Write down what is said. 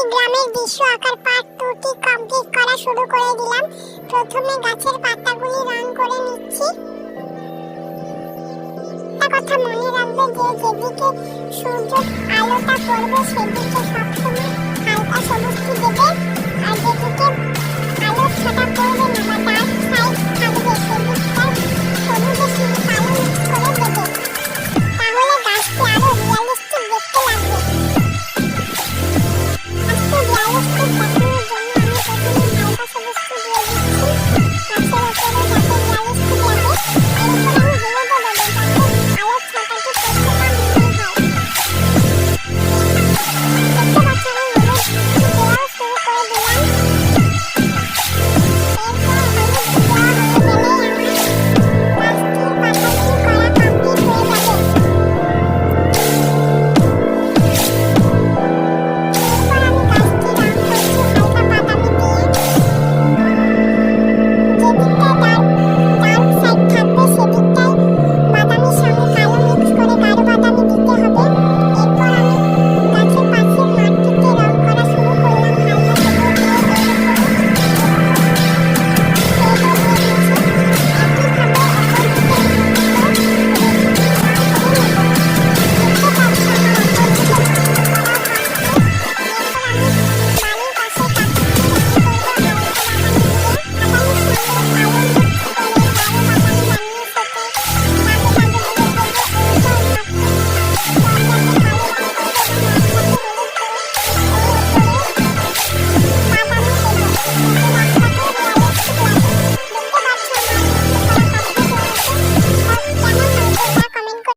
আমি গ্রামের দৃশ্য আঁকার পার্ট 2টি কমপ্লিট করা শুরু করে দিলাম। প্রথমে গাছের পাতাগুলি রং করে নিচ্ছি। একটা কথা মনে রাখবে যে যেদিকে সূর্য আলোটা পড়বে সেদিকে সবসময় হালকা সবুজটি দেবে, আর যেদিকে আলোর ছাটা পড়বে